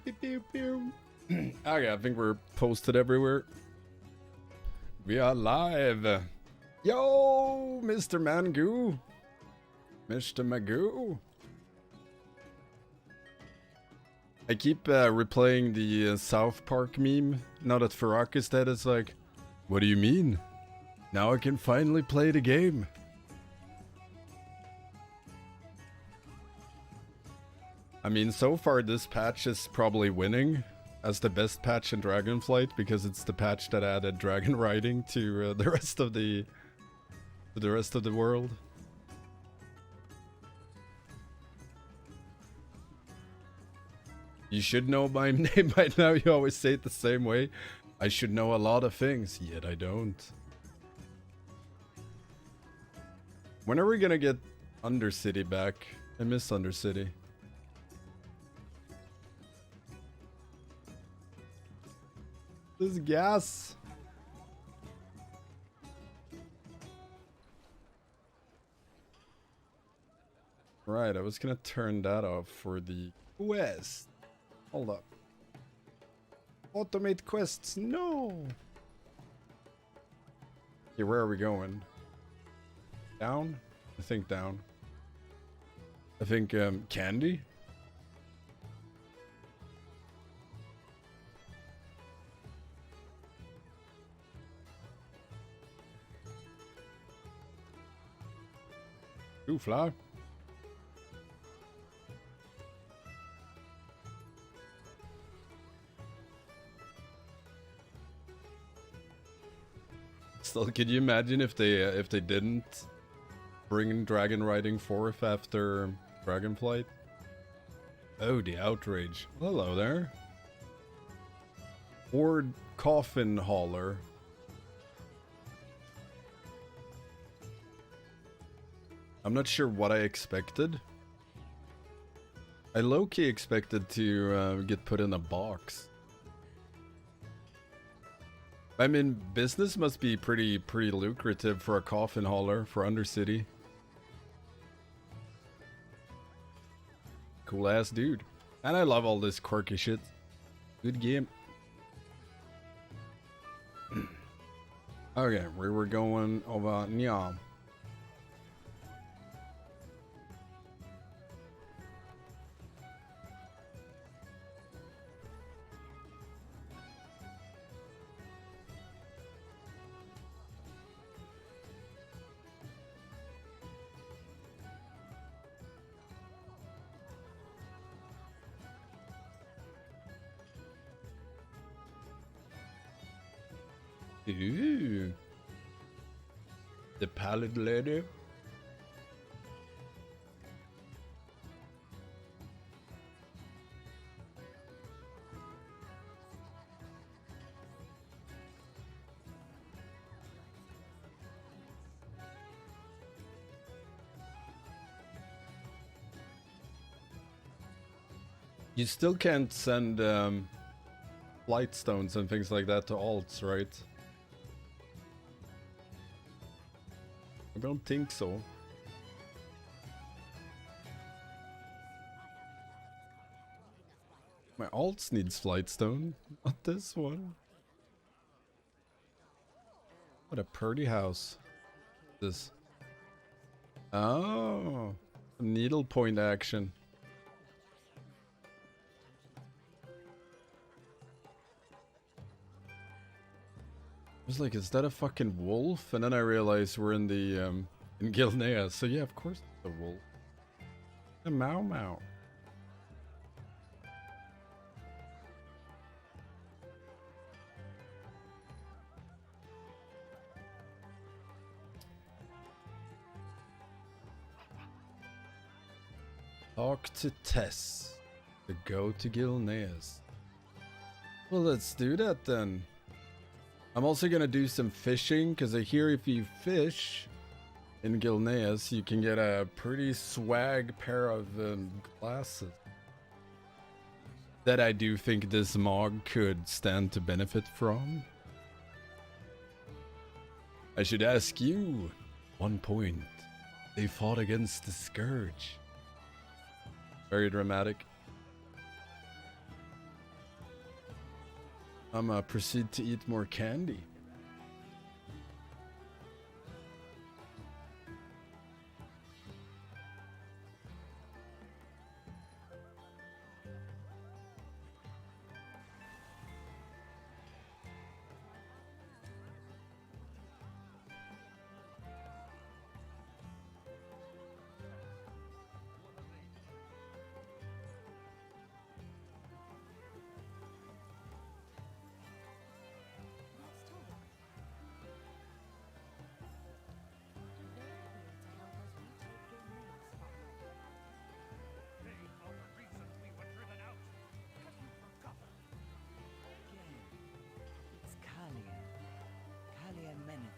Okay, I think we're posted everywhere. We are live. Yo, Mr. Mangoo. Mr. Magoo. I keep replaying the South Park meme. Now that Fyrakk is dead, it's like, what do you mean? Now I can finally play the game. I mean, so far this patch is probably winning as the best patch in Dragonflight because it's the patch that added dragon riding to the rest of the world. You should know my name by now. You always say it the same way. I should know a lot of things, yet I don't. When are we gonna get Undercity back? I miss Undercity. This gas. Right, I was gonna turn that off for the quest. Hold up. Automate quests, no! Okay, where are we going? Down? I think down. I think, candy? Ooh, fly. Still, could you imagine if they didn't bring dragon riding forth after Dragonflight? Oh, the outrage. Hello there. Or coffin hauler. I'm not sure what I expected. I low-key expected to get put in a box. I mean, business must be pretty lucrative for a coffin hauler for Undercity. Cool ass dude. And I love all this quirky shit. Good game. Okay, we were going over Nya. Ooh. The pallid lady. You still can't send flight stones and things like that to alts, right? I don't think so. My alts needs flight stone, not this one. What a pretty house. This. Oh, needlepoint action. I was like, is that a fucking wolf? And then I realized we're in the in Gilnea, so yeah, of course it's a wolf. A Mau Mau. Talk to Tess to go to Gilneas. Well, let's do that then. I'm also gonna do some fishing, because I hear if you fish in Gilneas, you can get a pretty swag pair of glasses. That I do think this Mog could stand to benefit from. I should ask you, 1 point. They fought against the Scourge. Very dramatic. I'm proceed to eat more candy.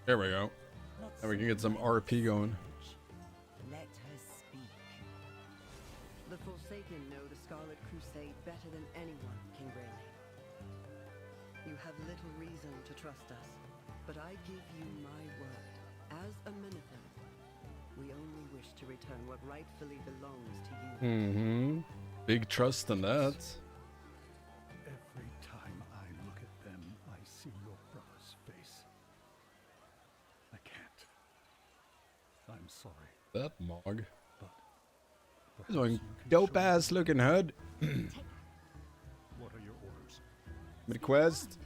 There we go. Now we can get some RP going. Let her speak. The Forsaken know the Scarlet Crusade better than anyone, King Rayleigh. You have little reason to trust us, but I give you my word. As a Minothan, we only wish to return what rightfully belongs to you. Mm-hmm. Big trust in that. Every time I look at them, I see your brother's face. I can't. I'm sorry. That Mog. But This one dope ass looking hood. what are your orders? Give me the quest.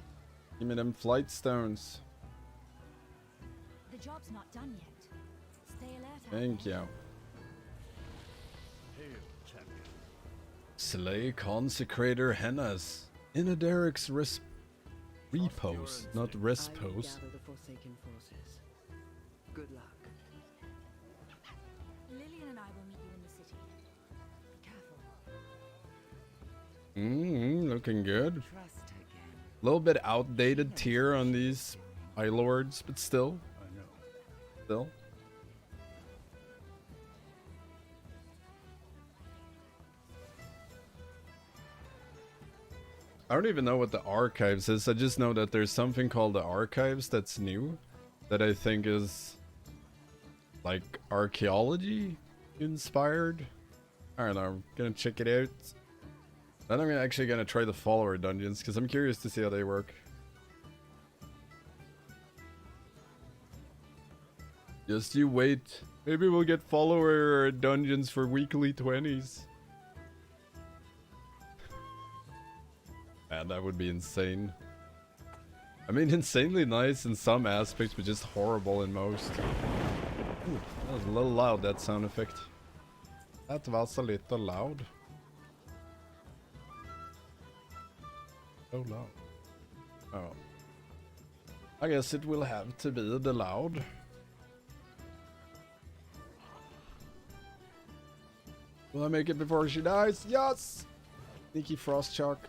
Give me them flight stones. The job's not done yet. Stay alert. Thank you. Hail, champion. Slay Consecrator Hennas. In a Derek's repose, not I respose. gather the Forsaken forces. Good luck. Lillian and I will meet you in the city. Be careful. Looking good. Trust again. A little bit outdated tier on these High Lords, but still. I know. Still. I don't even know what the archives is. I just know that there's something called the archives that's new. That I think is like archaeology inspired. I don't know. I'm gonna check it out. Then I'm actually gonna try the follower dungeons because I'm curious to see how they work. Just you wait. Maybe we'll get follower dungeons for weekly 20s. Man, that would be insane. I mean, insanely nice in some aspects, but just horrible in most. Ooh, that was a little loud, that sound effect. That was a little loud. So loud. Oh. I guess it will have to be the loud. Will I make it before she dies? Yes! Sneaky Frost Chalk.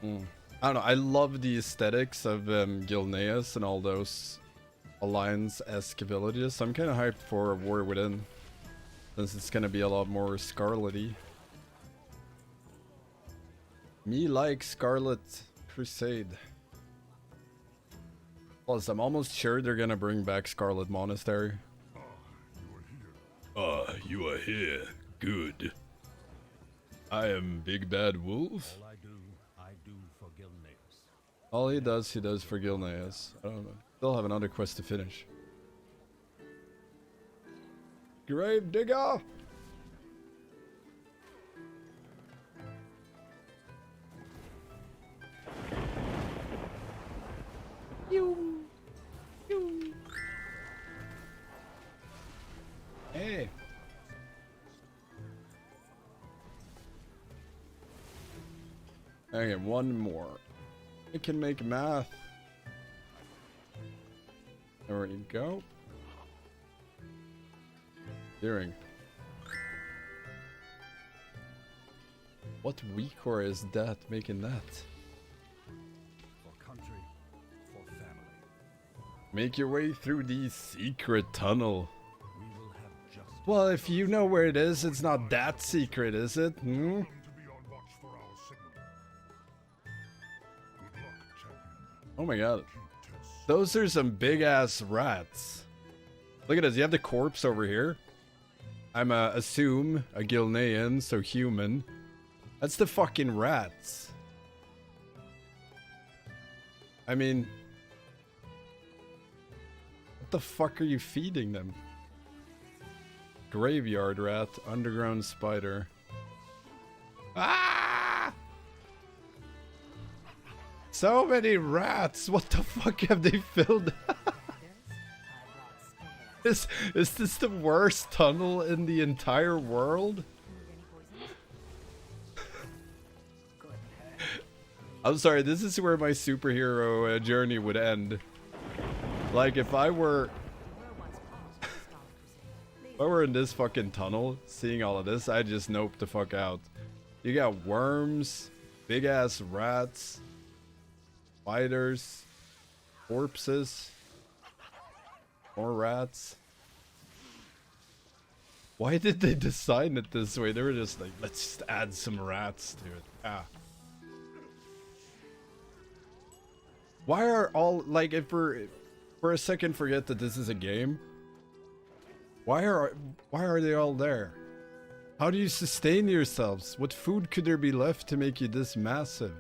I don't know, I love the aesthetics of Gilneas and all those Alliance-esque villages. So I'm kind of hyped for War Within, since it's gonna be a lot more Scarlet-y. Me like Scarlet Crusade. Plus, I'm almost sure they're gonna bring back Scarlet Monastery. You are here. Good. I am Big Bad Wolf. I do for Gilneas. All he does for Gilneas. I don't know. Still have another quest to finish. Grave Digger! Hey! Okay, one more. I can make math. There we go. Hearing. What weakcore is that making that? For country, for family. Make your way through the secret tunnel. We will have justice. Well, if you know where it is, it's not that secret, is it? To be on watch for our signal. Good luck, champion. Oh my god. Keep Tess. Those are some big ass rats. Look at this, you have the corpse over here. I'm assume a Gilnean, so human. That's the fucking rats. I mean, what the fuck are you feeding them? Graveyard rat, underground spider. Ah! So many rats. What the fuck have they filled? Is this the worst tunnel in the entire world? I'm sorry, this is where my superhero journey would end. Like, if I were in this fucking tunnel, seeing all of this, I'd just nope the fuck out. You got worms, big ass rats, spiders, corpses, more rats. Why did they design it this way? They were just like, let's just add some rats to it. Ah. Why are all, like, if we're, for a second forget that this is a game, why are they all there? How do you sustain yourselves? What food could there be left to make you this massive?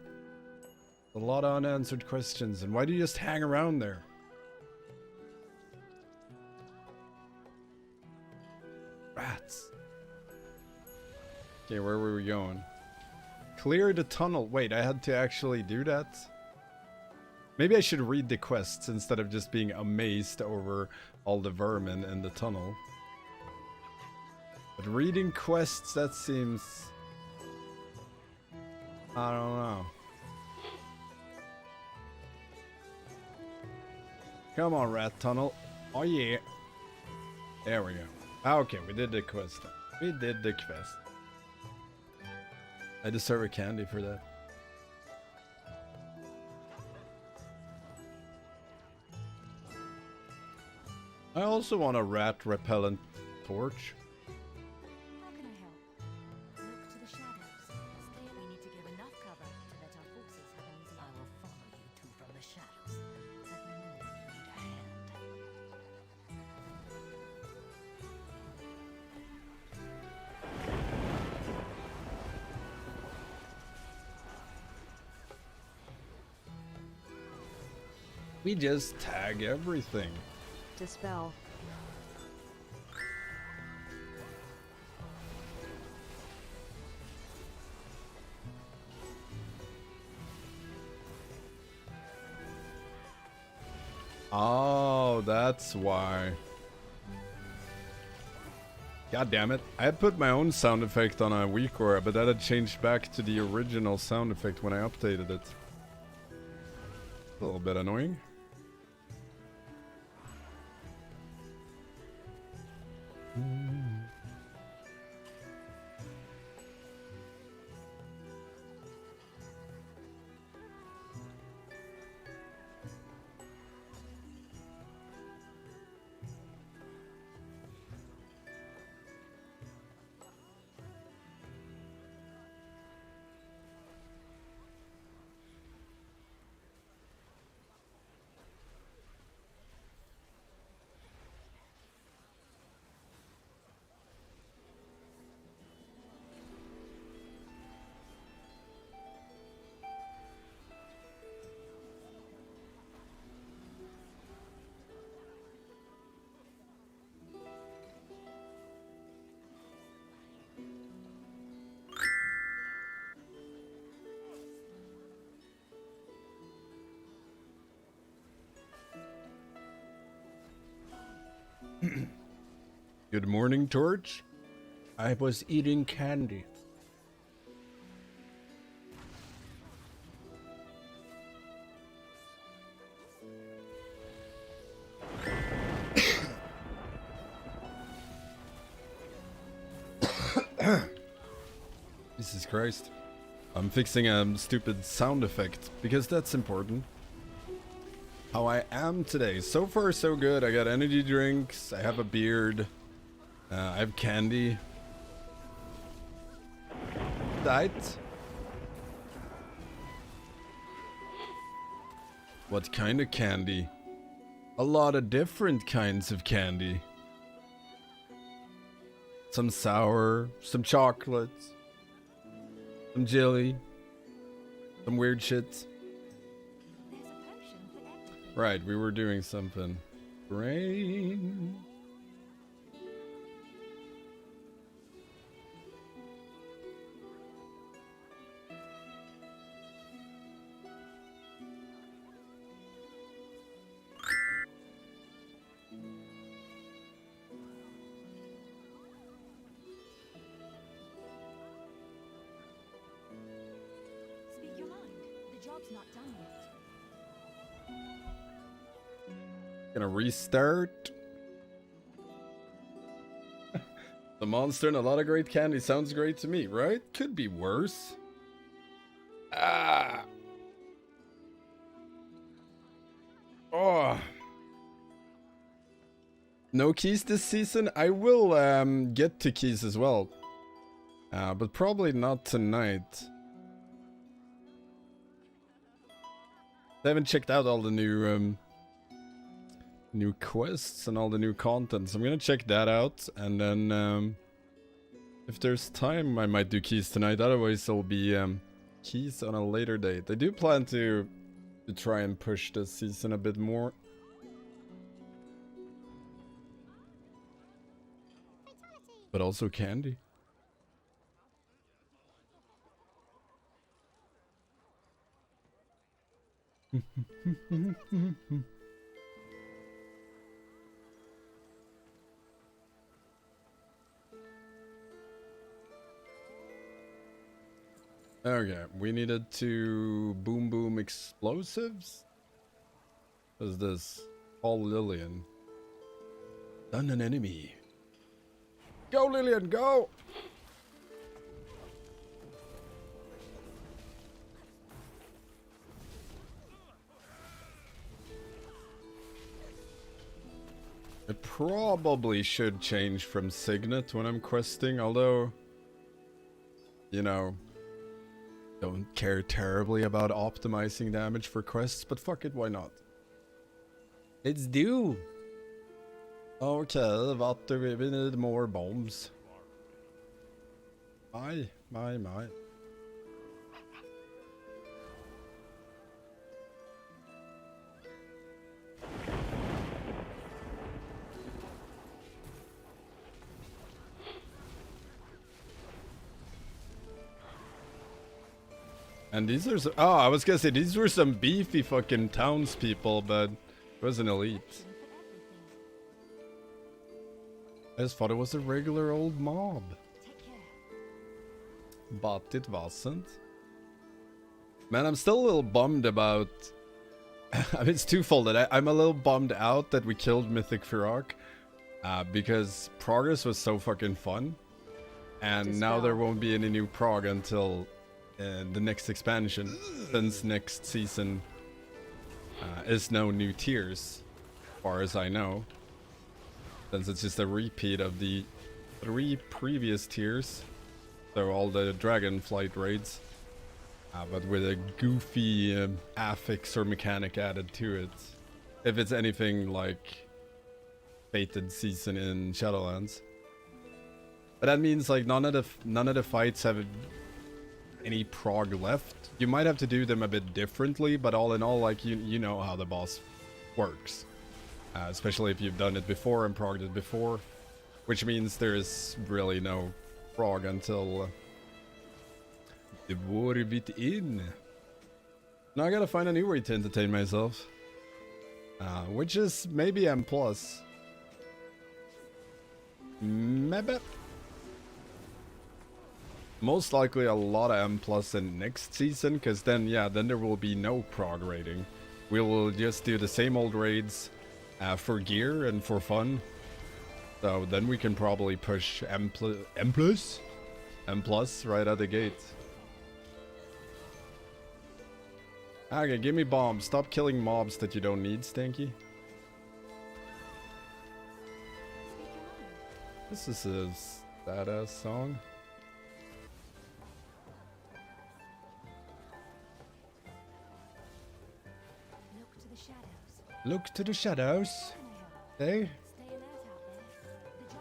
A lot of unanswered questions, and why do you just hang around there? Rats. Okay, where were we going? Clear the tunnel. Wait, I had to actually do that? Maybe I should read the quests instead of just being amazed over all the vermin in the tunnel. But reading quests, that seems... I don't know. Come on, rat tunnel. Oh yeah. There we go. Okay, we did the quest. We did the quest. I deserve a candy for that. I also want a rat repellent torch. How can I help? Look to the shadows. Stay. We need to give enough cover to let our forces have an easy. I will follow you two from the shadows. Let me know when you need a hand. We just tag everything. Dispel. Oh, that's why. God damn it. I had put my own sound effect on a WeakAura, but that had changed back to the original sound effect when I updated it. A little bit annoying. Good morning, Torch. I was eating candy. Jesus Christ. I'm fixing a stupid sound effect because that's important. How I am today. So far, so good. I got energy drinks. I have a beard. I have candy. Diet. What kind of candy? A lot of different kinds of candy. Some sour, some chocolates, some jelly, some weird shit. There's a potion for everything. Right, we were doing something. Rain. Speak your mind. The job's not done yet. Gonna restart. The monster and a lot of great candy sounds great to me, right? Could be worse. Ah. Oh. No keys this season. I will get to keys as well. But probably not tonight. I haven't checked out all the new quests and all the new content, so I'm gonna check that out, and then if there's time I might do keys tonight. Otherwise it'll be keys on a later date. I do plan to try and push this season a bit more. But also candy. Okay, we needed to boom explosives. What is this? Call Lillian. Done an enemy. Go Lillian, go! It probably should change from Signet when I'm questing, although, you know, don't care terribly about optimizing damage for quests, but fuck it, why not? It's due! Okay, what do we need more bombs? My. And these are oh, I was gonna say these were some beefy fucking townspeople, but it was an elite. I just thought it was a regular old mob. Take care. But it wasn't. Man, I'm still a little bummed about... I mean, it's twofold. I'm a little bummed out that we killed Mythic Fyrakk. Because progress was so fucking fun. And now there won't be any new prog until the next expansion. Since next season is no new tiers, as far as I know. Since it's just a repeat of the 3 previous tiers. So all the Dragonflight raids. But with a goofy affix or mechanic added to it. If it's anything like Fated Season in Shadowlands. But that means like none of the fights have any prog left. You might have to do them a bit differently, but all in all, like you know how the boss works. Especially if you've done it before and progged it before. Which means there's really no prog until the war within. Now I gotta find a new way to entertain myself. Which is maybe M+. Maybe. Most likely a lot of M+ in next season, because then, yeah, then there will be no prog raiding. We will just do the same old raids for gear and for fun. So then we can probably push M+ right out the gate. Okay, give me bombs. Stop killing mobs that you don't need, Stanky. This is a badass song. Look to the shadows. Look to the shadows. How can I help? Hey,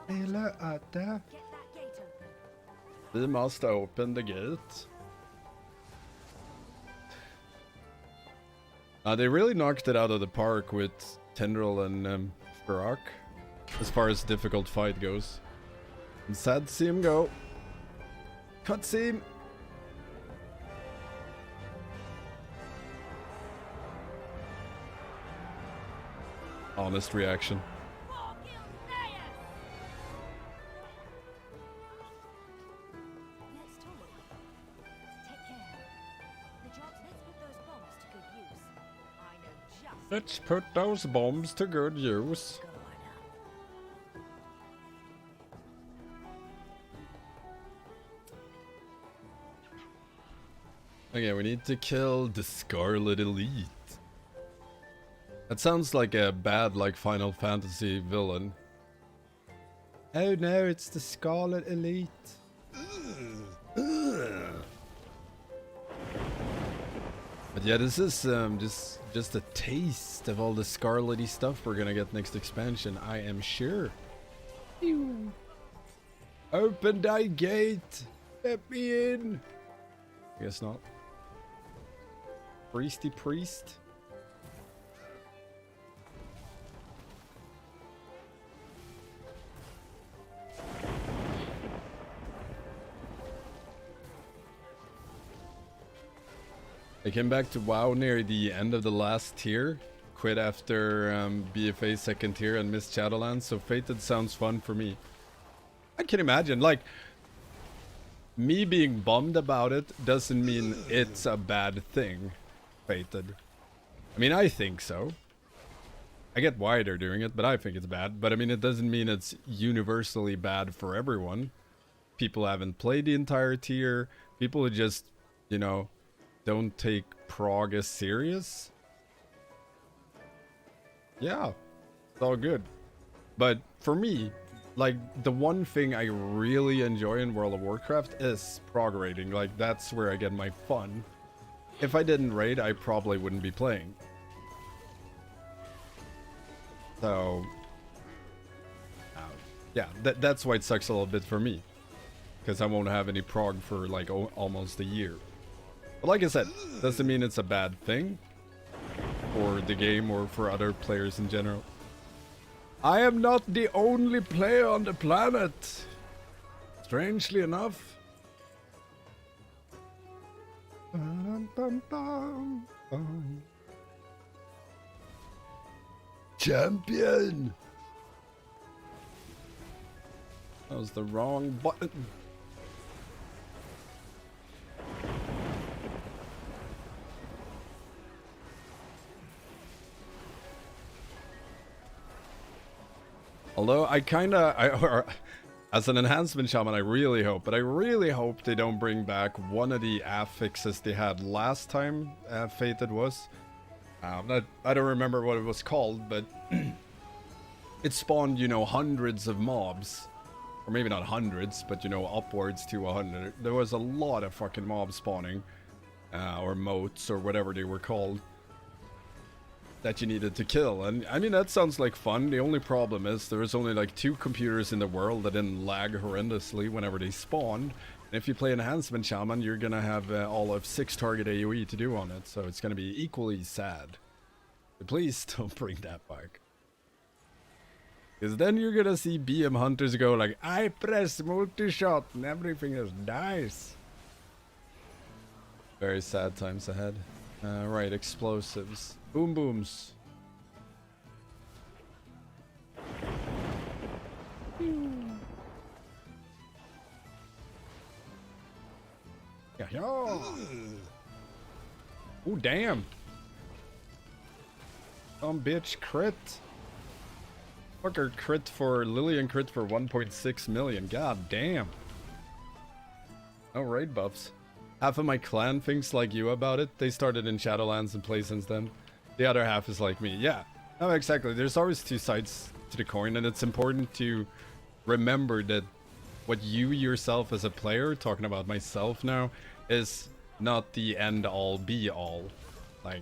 Stay alert out there. The job stay alert out there. Get that gate open. We must open the gate. They really knocked it out of the park with Tendril and Fyrakk, as far as difficult fight goes. I'm sad to see him go. Cutscene. Honest reaction. Let's talk. Take care. The jobs, let's put those bombs to good use. I know just Let's put those bombs to good use. Going up. Okay, we need to kill the Scarlet Elite. That sounds like a bad, like, Final Fantasy villain. Oh no, it's the Scarlet Elite. But yeah, this is just a taste of all the scarlety stuff we're gonna get next expansion, I am sure. Ew. Open thy gate! Let me in! I guess not. Priesty priest? I came back to WoW near the end of the last tier. Quit after BFA second tier and missed Shadowlands, so Fated sounds fun for me. I can imagine, like, me being bummed about it doesn't mean it's a bad thing, Fated. I mean, I think so. I get why they're doing it, but I think it's bad. But I mean, it doesn't mean it's universally bad for everyone. People haven't played the entire tier. People who just, you know, don't take prog as serious. Yeah, it's all good. But for me, like, the one thing I really enjoy in World of Warcraft is prog raiding. Like, that's where I get my fun. If I didn't raid, I probably wouldn't be playing. So, yeah, that's why it sucks a little bit for me. Because I won't have any prog for, like, almost a year. But like I said, doesn't mean it's a bad thing for the game or for other players in general. I am not the only player on the planet. Strangely enough. Champion! That was the wrong button. Although I kinda, as an enhancement shaman, I really hope, but I really hope they don't bring back one of the affixes they had last time Fated was. I don't remember what it was called, but it spawned, you know, hundreds of mobs. Or maybe not hundreds, but, you know, upwards to 100. There was a lot of fucking mobs spawning. Or moats, or whatever they were called. That you needed to kill. And I mean, that sounds like fun. The only problem is there was only like 2 computers in the world that didn't lag horrendously whenever they spawned. And if you play Enhancement Shaman, you're gonna have all of 6 target AoE to do on it, so it's gonna be equally sad. But please don't bring that back. Because then you're gonna see BM hunters go like, I press multi-shot and everything is nice. Very sad times ahead. Right, explosives. Boom booms. Yeah. Oh, damn. Some bitch crit. Fucker crit for Lillian crit for 1.6 million. God damn. No raid buffs. Half of my clan thinks like you about it. They started in Shadowlands and play since then. The other half is like me. Yeah. No, exactly. There's always 2 sides to the coin, and it's important to remember that what you yourself as a player, talking about myself now, is not the end-all be-all. Like,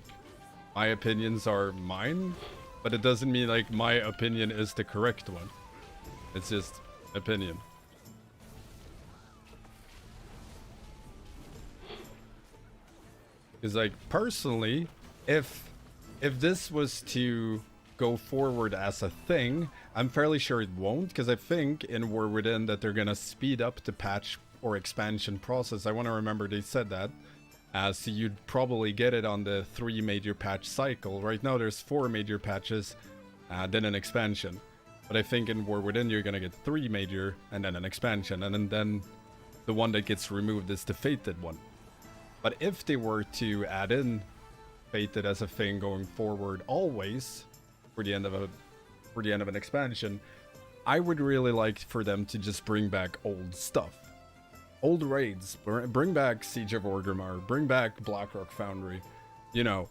my opinions are mine, but it doesn't mean like my opinion is the correct one. It's just opinion. Because like, personally, if if this was to go forward as a thing, I'm fairly sure it won't, because I think in War Within that they're gonna speed up the patch or expansion process. I want to remember they said that. So you'd probably get it on the 3 major patch cycle. Right now there's 4 major patches, then an expansion. But I think in War Within you're gonna get 3 major and then an expansion, and then the one that gets removed is the Fated one. But if they were to add in Fated as a thing going forward always for the end of an expansion, I would really like for them to just bring back old stuff. Old raids, bring back Siege of Orgrimmar, bring back Blackrock Foundry, you know,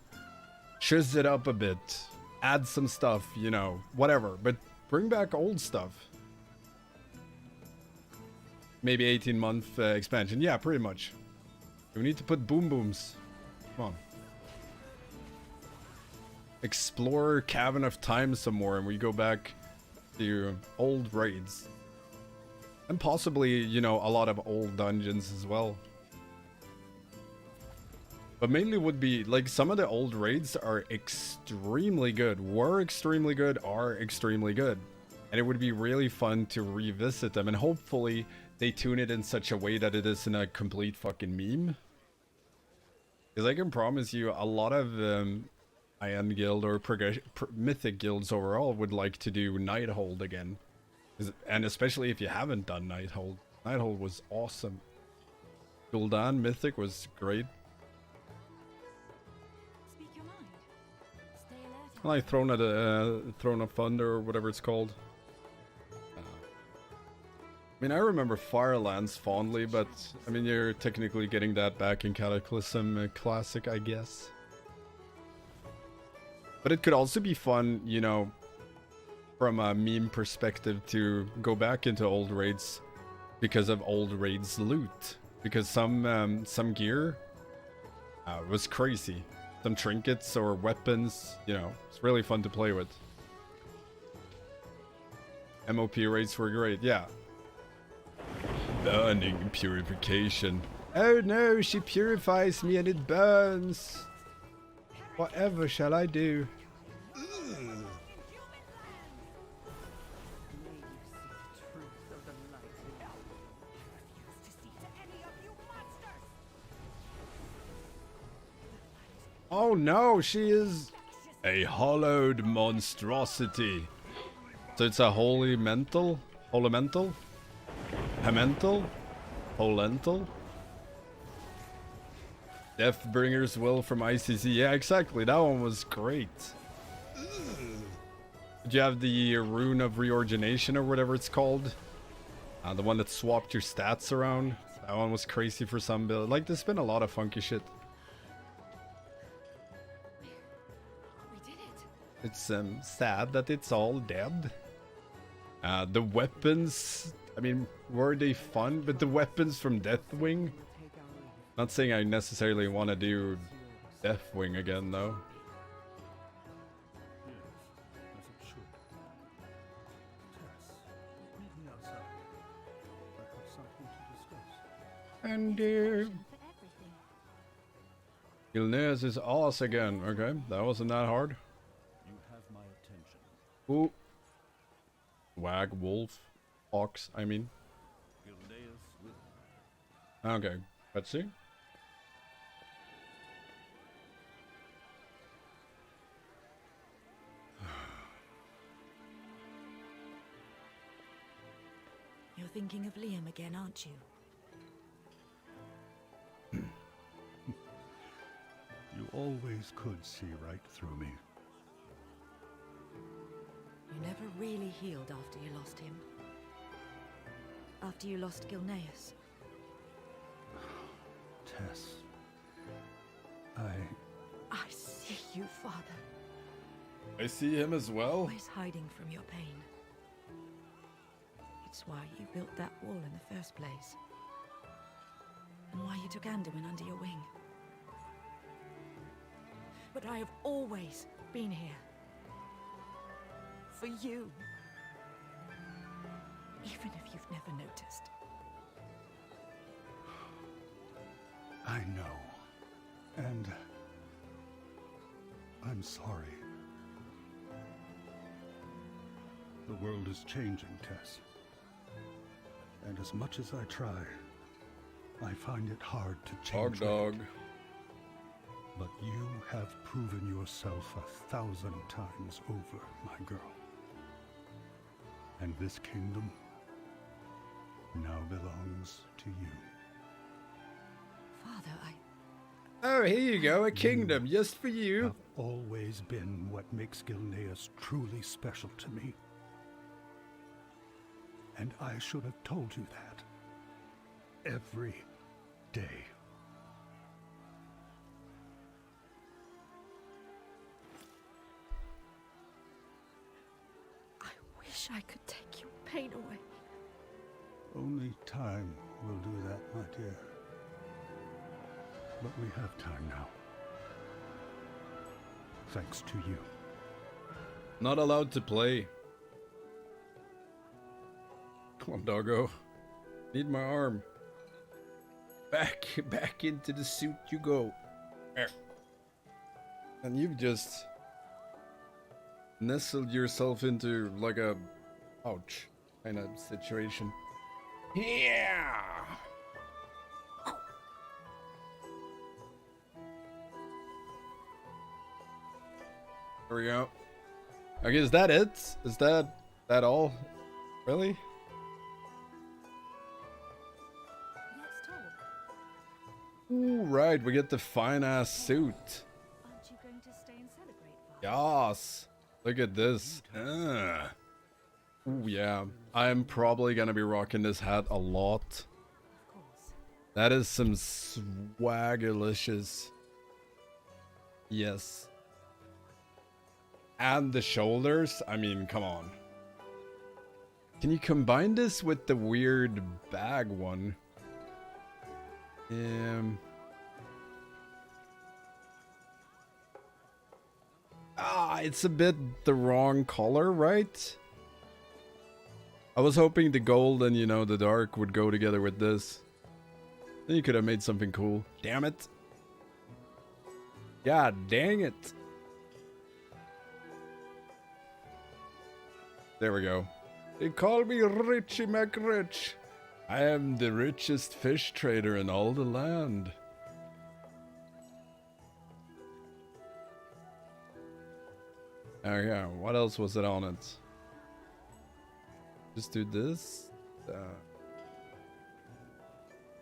shiz it up a bit, add some stuff, you know, whatever, but bring back old stuff. Maybe 18-month expansion, yeah, pretty much. We need to put boom booms. Come on. Explore Cavern of Time some more, and we go back to old raids. And possibly, you know, a lot of old dungeons as well. But mainly would be, like, some of the old raids are extremely good. Were extremely good, are extremely good. And it would be really fun to revisit them. And hopefully they tune it in such a way that it isn't a complete fucking meme. Because I can promise you a lot of Iron Guild or Mythic guilds overall would like to do Nighthold again. And especially if you haven't done Nighthold. Nighthold was awesome. Gul'dan Mythic was great. Speak your mind. Stay alert. Like Throne of Thunder or whatever it's called. I mean, I remember Firelands fondly, but I mean, you're technically getting that back in Cataclysm Classic, I guess. But it could also be fun, you know, from a meme perspective to go back into old raids because of old raids loot. Because some gear was crazy. Some trinkets or weapons, you know, it's really fun to play with. MOP raids were great, yeah. Burning purification. Oh no, she purifies me and it burns. Whatever shall I do? May you see the truth of the light. To see to any of you monsters! Oh no, she is a hollowed monstrosity. So it's a holy mental? Holomental? Hemental? Holental? Deathbringer's Will from ICC. Yeah, exactly. That one was great. Did you have the Rune of Reorigination or whatever it's called? The one that swapped your stats around. That one was crazy for some build. Like, there's been a lot of funky shit. We did it. It's sad that it's all dead. The weapons, I mean, were they fun? But the weapons from Deathwing? Take our leave. Not saying I necessarily want to do Deathwing again, though. Yes, as it should. Tess, meet me outside. I have something to discuss. And For everything. Gilneas is us again. Okay, that wasn't that hard. You have my attention. Ooh. Wag, wolf, ox, I mean. Gilneas will. Okay, let's see. You're thinking of Liam again, aren't you? You always could see right through me. You never really healed after you lost him. After you lost Gilneas. Tess, I see you, Father. I see him as well. Always hiding from your pain. It's why you built that wall in the first place. And why you took Anduin under your wing. But I have always been here. For you. Even if you've never noticed. I know. And I I'm sorry. The world is changing, Tess. And as much as I try, I find it hard to change Dog. with it. But you have proven yourself 1,000 times over, my girl. And this kingdom now belongs to you. Father, Oh, here you go, a kingdom just for you. Have always been what makes Gilneas truly special to me. And I should have told you that every day. I wish I could take your pain away. Only time will do that, my dear. But we have time now. Thanks to you. Not allowed to play. Come on, doggo. Need my arm. Back into the suit you go. And you've just nestled yourself into like a ouch kind of situation. Yeah. There we go. Okay, is that it? Is that all? Really? Let's talk. Ooh, right, we get the fine ass suit. Aren't you going to stay and celebrate, Father? Yes. Look at this. Ooh, yeah. I'm probably gonna be rocking this hat a lot. Of course. That is some swaggerlicious. Yes. And the shoulders. I mean, come on. Can you combine this with the weird bag one? It's a bit the wrong color, right? I was hoping the gold and, you know, the dark would go together with this. Then you could have made something cool. Damn it. God dang it. There we go. They call me Richie McRich. I am the richest fish trader in all the land. Oh yeah, what else was it on it? Just do this.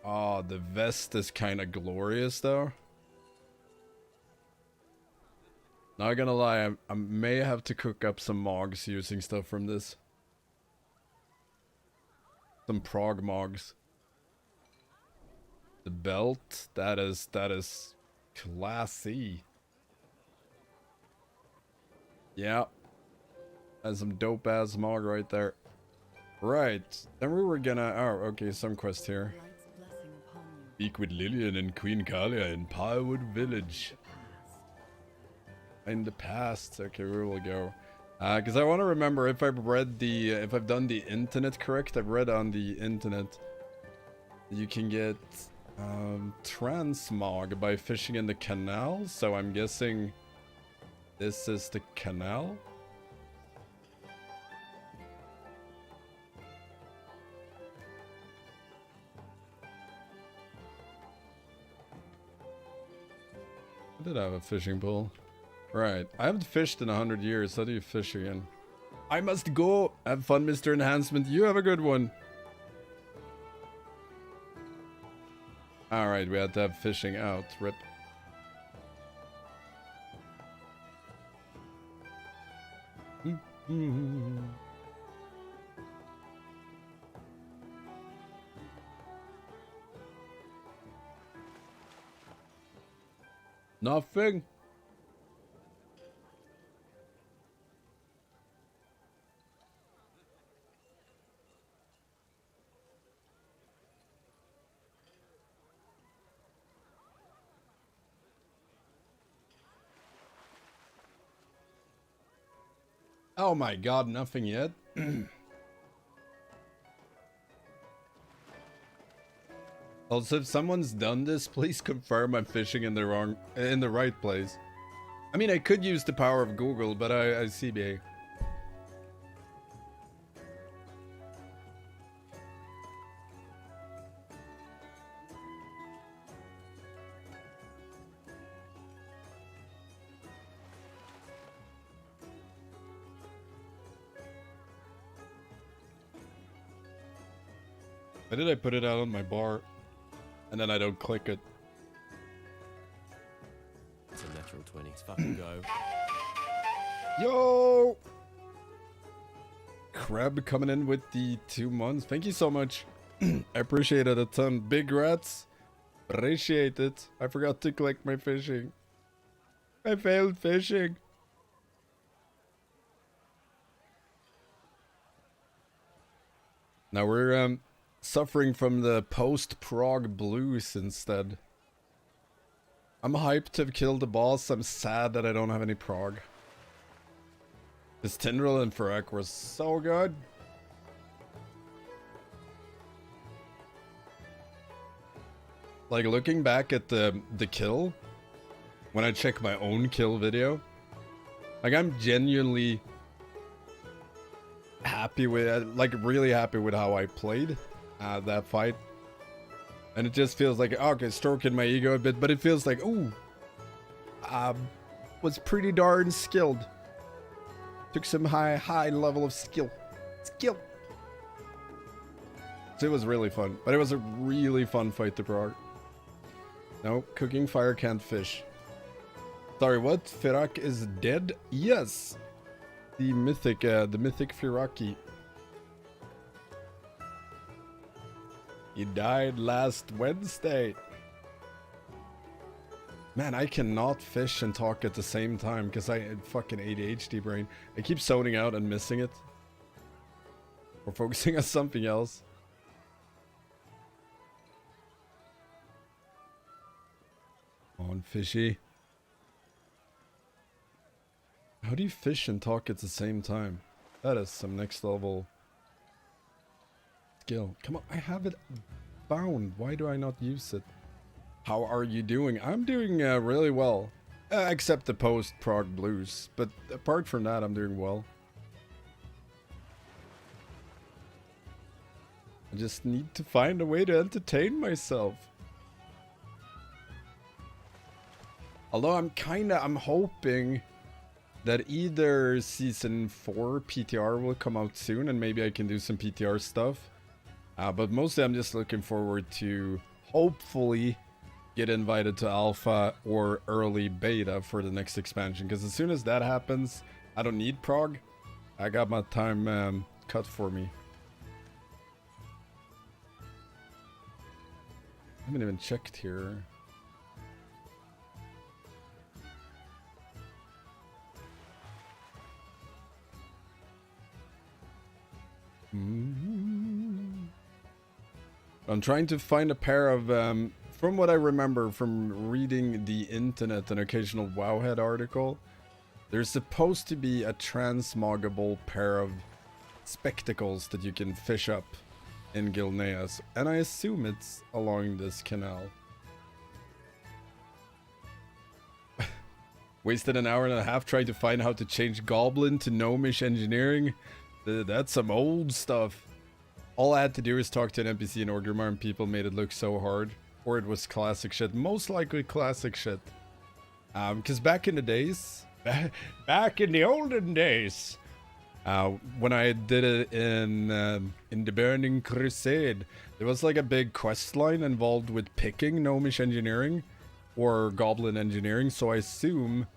Oh, the vest is kind of glorious though. Not gonna lie, I may have to cook up some mogs using stuff from this. Some prog mogs. The belt, that is classy. Yeah. That's some dope ass mog right there. Right. Then we were gonna, oh, okay, some quest here. Light's blessing upon you. Speak with Lillian and Queen Kalia in Pirewood Village. In the past. Okay, we will go. Because I want to remember if I've read the, if I've done the internet correct. I've read on the internet you can get transmog by fishing in the canal. So I'm guessing this is the canal. I did have a fishing pole. Right. I haven't fished in 100 years. How do you fish again? I must go. Have fun, Mr. Enhancement. You have a good one. Alright, we had to have fishing out. Rip. Nothing. Oh my god, nothing yet. Also, if someone's done this, please confirm I'm fishing in the right place. I mean, I could use the power of Google, but I CBA. Why did I put it out on my bar? And then I don't click it. It's a natural 20. Let's fucking go. Yo! Crab coming in with the 2 months. Thank you so much. I appreciate it a ton. Big rats. Appreciate it. I forgot to click my fishing. I failed fishing. Now we're suffering from the post-prog blues instead. I'm hyped to have killed the boss. I'm sad that I don't have any prog. This Tindril and Fyrakk was so good. Like looking back at the kill, when I check my own kill video, like I'm genuinely happy with, like really happy with how I played that fight. And it just feels like, okay, stroking my ego a bit, but it feels like, ooh, was pretty darn skilled. Took some high level of skill. So it was really fun, but it was a really fun fight to prog. No, cooking fire can't fish. Sorry, what? Fyrakk is dead? Yes! The mythic Fyrakk. He died last Wednesday. Man, I cannot fish and talk at the same time because I had fucking ADHD brain. I keep zoning out and missing it. Or focusing on something else. On fishy. How do you fish and talk at the same time? That is some next level skill. Come on, I have it bound. Why do I not use it? How are you doing? I'm doing really well. Except the post-prog blues. But apart from that, I'm doing well. I just need to find a way to entertain myself. Although I'm hoping that either Season 4 PTR will come out soon and maybe I can do some PTR stuff. But mostly I'm just looking forward to hopefully get invited to alpha or early beta for the next expansion. Because as soon as that happens, I don't need prog. I got my time cut for me. I haven't even checked here. I'm trying to find a pair of, from what I remember from reading the internet, an occasional Wowhead article, there's supposed to be a transmoggable pair of spectacles that you can fish up in Gilneas, and I assume it's along this canal. Wasted an hour and a half trying to find how to change Goblin to Gnomish engineering. That's some old stuff. All I had to do is talk to an NPC in Orgrimmar and people made it look so hard. Or it was classic shit. Most likely classic shit. Because back in the days... back in the olden days... when I did it in the Burning Crusade, there was like a big quest line involved with picking Gnomish engineering or Goblin engineering. So I assume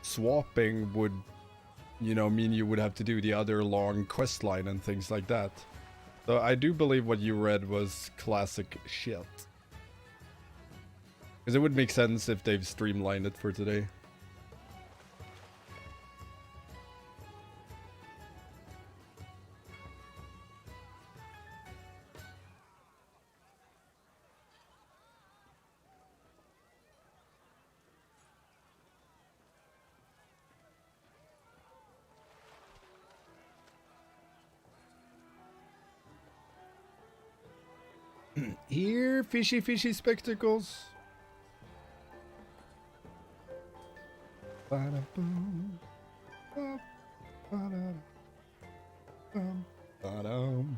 swapping would, you know, mean you would have to do the other long quest line and things like that. So I do believe what you read was classic shit. Because it would make sense if they've streamlined it for today. Here, fishy spectacles. Ba-da-boom. Ba-da-da. Bum, ba-dum.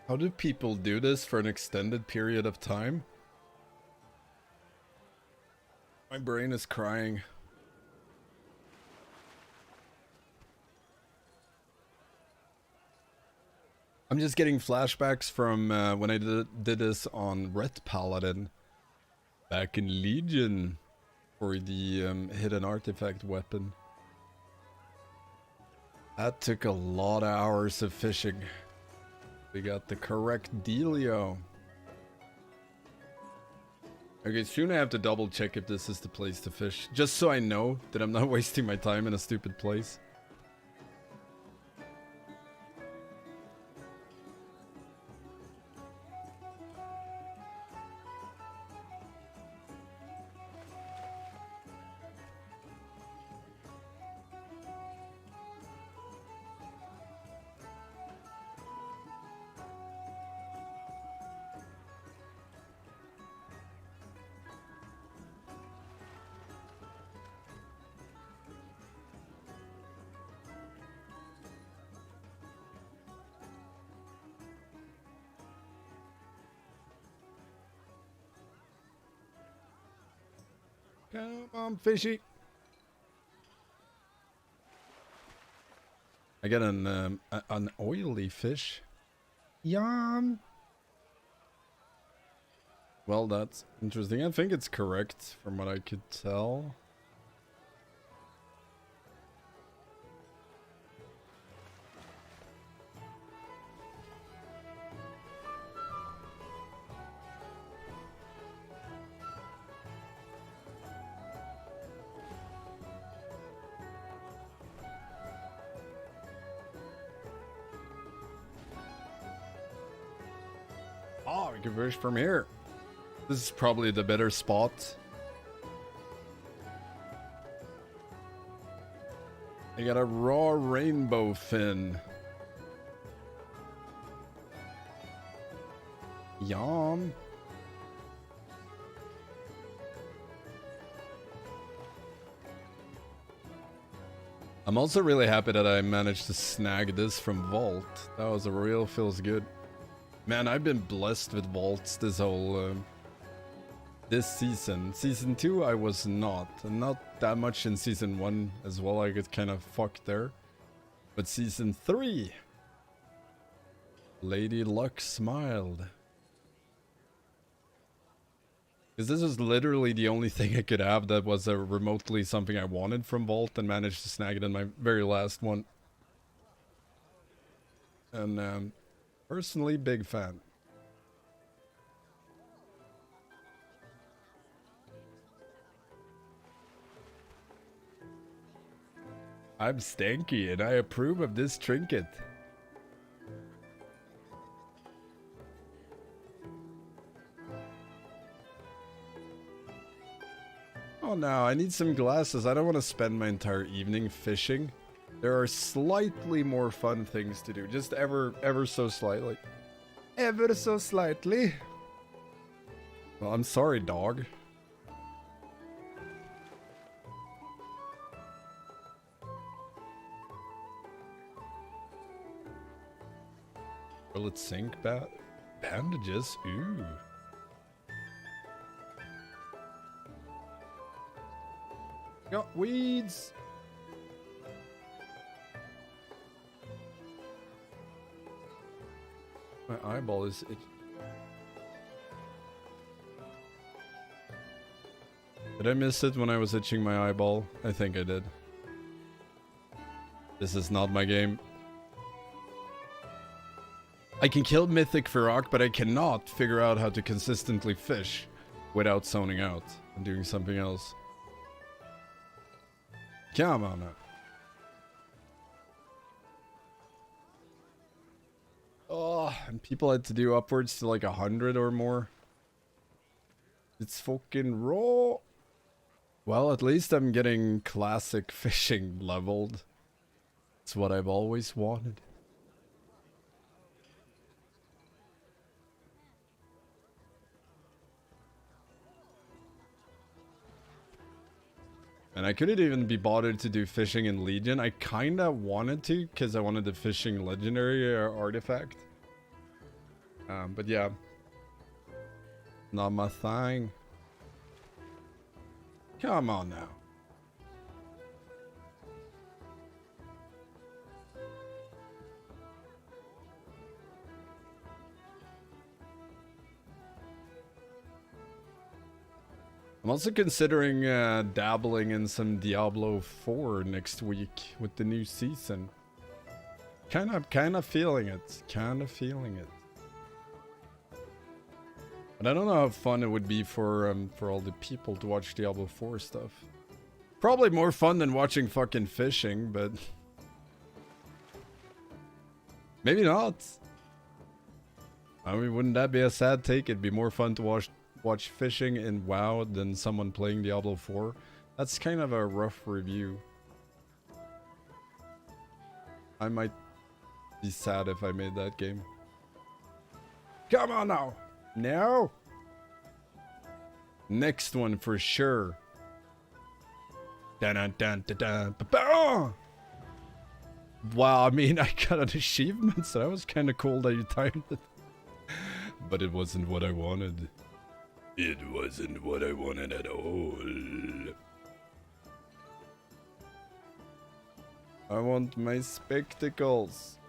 How do people do this for an extended period of time? My brain is crying. I'm just getting flashbacks from when I did this on Ret Paladin back in Legion for the hidden artifact weapon. That took a lot of hours of fishing. We got the correct dealio. Okay, soon I have to double check if this is the place to fish, just so I know that I'm not wasting my time in a stupid place. Come on, fishy. I got an oily fish. Yum. Well, that's interesting. I think it's correct from what I could tell. Oh, we can fish from here. This is probably the better spot. I got a raw rainbow fin. Yum. I'm also really happy that I managed to snag this from Vault. That was a real feels good. Man, I've been blessed with vaults this whole this season. Season 2 I was not. And not that much in Season 1 as well. I get kind of fucked there. But Season 3, Lady Luck smiled. Because this is literally the only thing I could have that was remotely something I wanted from Vault, and managed to snag it in my very last one. And personally, big fan. I'm Stanky and I approve of this trinket. Oh no, I need some glasses. I don't want to spend my entire evening fishing. There are slightly more fun things to do. Just ever so slightly. Ever so slightly. Well, I'm sorry, dog. Will it sink? Bandages? Ooh. Got weeds. My eyeball is itch. Did I miss it when I was itching my eyeball? I think I did. This is not my game. I can kill Mythic Fyrakk, but I cannot figure out how to consistently fish without zoning out and doing something else. Come on now. Oh, and people had to do upwards to like 100 or more. It's fucking raw. Well, at least I'm getting classic fishing leveled. It's what I've always wanted. And I couldn't even be bothered to do fishing in Legion. I kinda wanted to, because I wanted the fishing legendary artifact. But yeah. Not my thing. Come on now. I'm also considering dabbling in some Diablo 4 next week with the new season. Kind of feeling it. Kind of feeling it. But I don't know how fun it would be for all the people to watch Diablo 4 stuff. Probably more fun than watching fucking fishing, but maybe not. I mean, wouldn't that be a sad take? It'd be more fun to watch fishing in WoW than someone playing Diablo 4. That's kind of a rough review. I might be sad if I made that game. Come on now! No! Next one for sure. Dun dun dun dun dun. Ba-ba! Wow, I mean, I got an achievement, so that was kind of cool that you timed it. But it wasn't what I wanted. It wasn't what I wanted at all. I want my spectacles.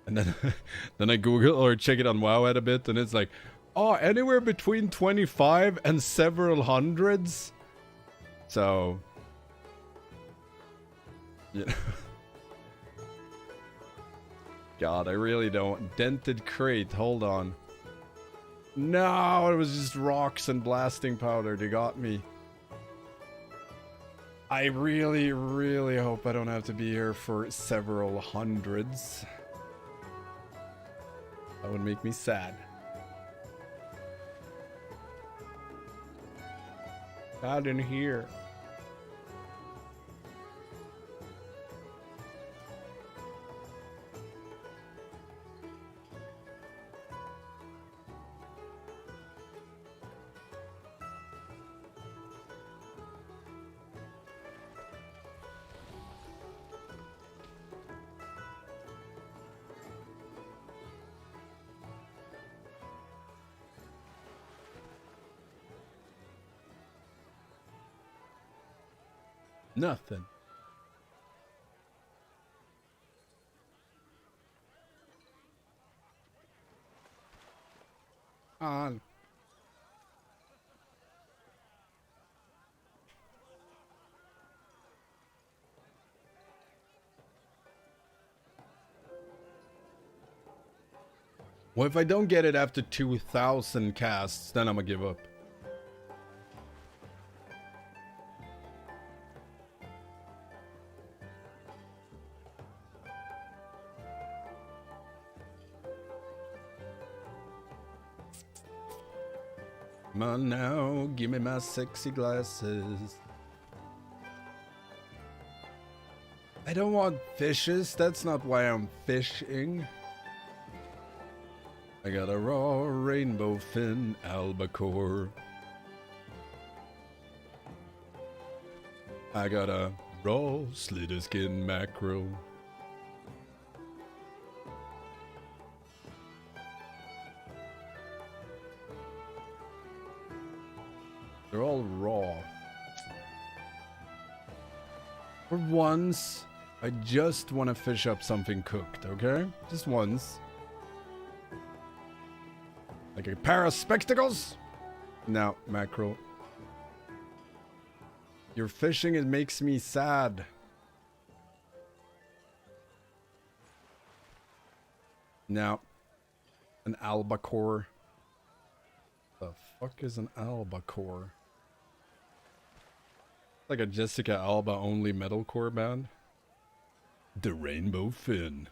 And then, then I Google or check it on WoW a bit, and it's like, oh, anywhere between 25 and several hundreds. So, yeah. God, I really don't. Dented crate. Hold on. No, it was just rocks and blasting powder. They got me. I really, really hope I don't have to be here for several hundreds. That would make me sad. Not in here. Nothing. On. Well, if I don't get it after 2,000 casts, then I'm gonna give up. Come on now, give me my sexy glasses. I don't want fishes, that's not why I'm fishing. I got a raw rainbow fin albacore. I got a raw slitter skin mackerel. They're all raw. For once, I just want to fish up something cooked, okay? Just once. Like a pair of spectacles? No, mackerel. Your fishing, it makes me sad. No. An albacore. The fuck is an albacore? Like a Jessica Alba only metalcore band. The Rainbow Fin.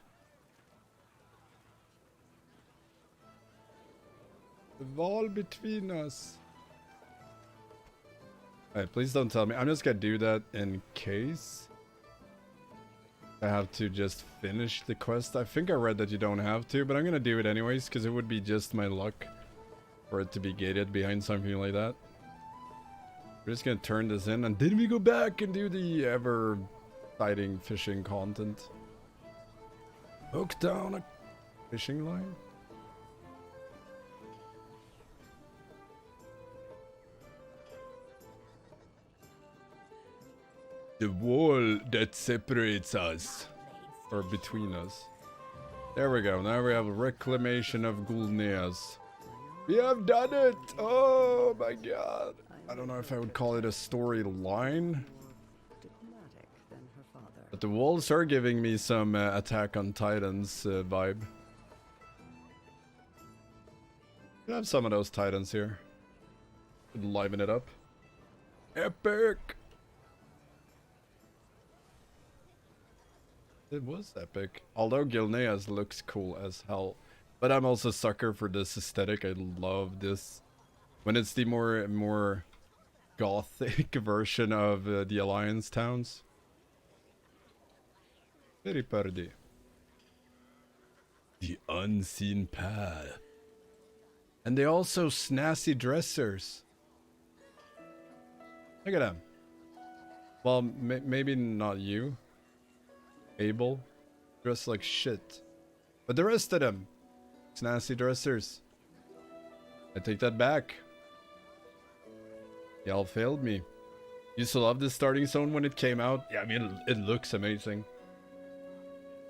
The wall between us. Alright, please don't tell me. I'm just gonna do that in case I have to just finish the quest. I think I read that you don't have to, but I'm gonna do it anyways because it would be just my luck for it to be gated behind something like that. We're just gonna turn this in and then we go back and do the ever exciting fishing content. Hook down a fishing line. The wall that separates us, or between us. There we go. Now we have reclamation of Gulneas. We have done it! Oh my god. I don't know if I would call it a storyline. Diplomatic than her father. But the walls are giving me some Attack on Titans vibe. We have some of those Titans here. Could liven it up. Epic! It was epic. Although Gilneas looks cool as hell. But I'm also a sucker for this aesthetic. I love this. When it's the more gothic version of the Alliance towns. Very pretty. The unseen path. And they also snazzy dressers. Look at them. Well, maybe not you. Abel. Dressed like shit. But the rest of them. Snazzy dressers. I take that back. Y'all failed me. Used to love this starting zone when it came out. Yeah, I mean, it looks amazing.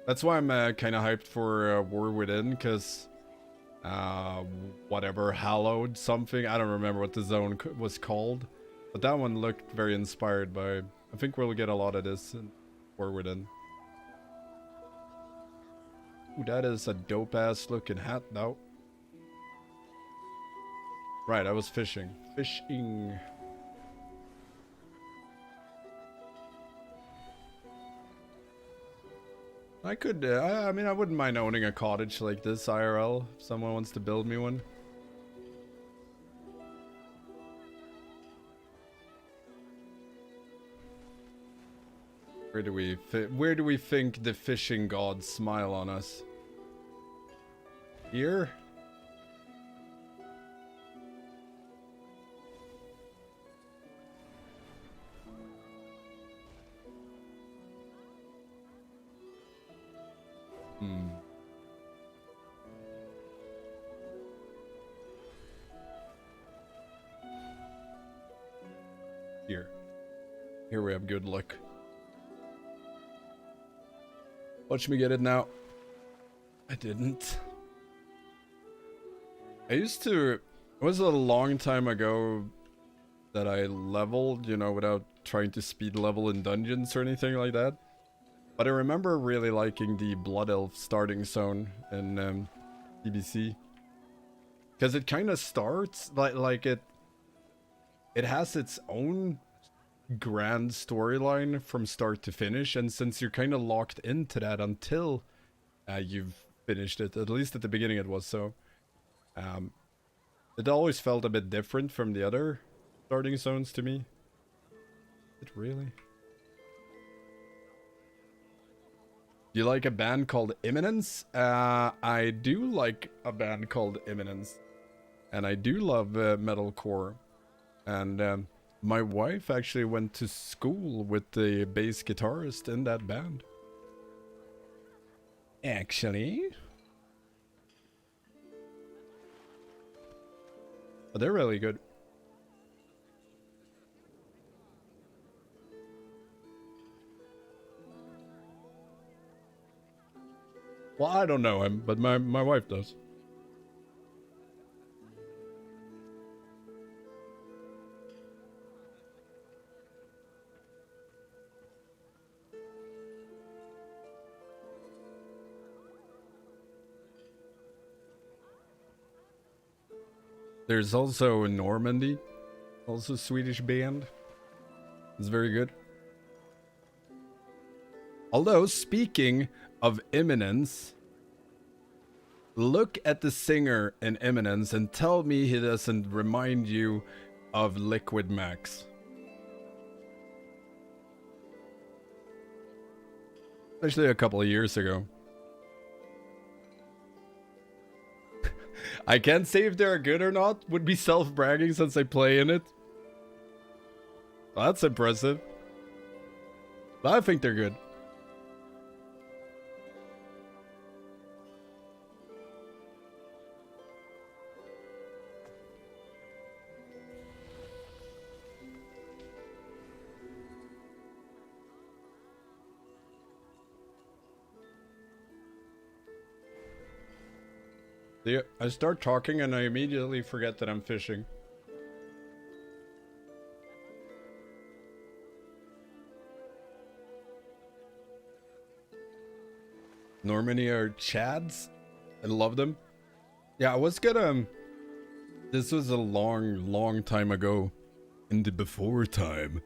That's why I'm kind of hyped for War Within, because whatever, Hallowed something. I don't remember what the zone was called. But that one looked very inspired by... I think we'll get a lot of this in War Within. Ooh, that is a dope-ass looking hat, though. Right, I was fishing. Fishing. I could, I mean, I wouldn't mind owning a cottage like this IRL, if someone wants to build me one. Where do we think the fishing gods smile on us? Here? Here we have good luck. Watch me get it now. I didn't. I used to... It was a long time ago that I leveled, you know, without trying to speed level in dungeons or anything like that. But I remember really liking the Blood Elf starting zone in TBC. Because it kind of starts like it has its own grand storyline from start to finish, and since you're kind of locked into that until you've finished it, at least at the beginning it was so, it always felt a bit different from the other starting zones to me. It really? Do you like a band called Imminence? I do like a band called Imminence, and I do love metalcore, and My wife actually went to school with the bass guitarist in that band. Actually. But they're really good. Well, I don't know him, but my wife does. There's also Normandy, also a Swedish band. It's very good. Although, speaking of Imminence, look at the singer in Imminence and tell me he doesn't remind you of Liquid Max. Especially a couple of years ago. I can't say if they're good or not. Would be self-bragging since I play in it. Well, that's impressive. But I think they're good. See, I start talking and I immediately forget that I'm fishing. Normandy are Chads. I love them. Yeah, I was gonna... This was a long time ago. In the before time.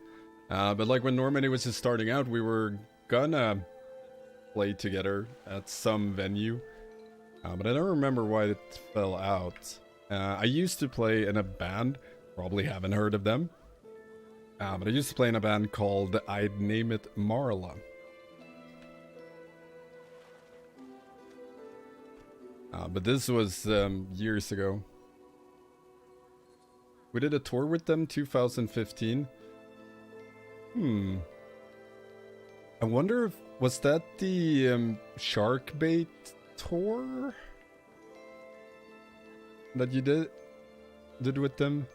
But like when Normandy was just starting out, we were gonna play together at some venue. But I don't remember why it fell out. I used to play in a band. Probably haven't heard of them. But I used to play in a band called I'd Name It Marla. But this was years ago. We did a tour with them 2015. I wonder if... Was that the shark bait tour that you did with them?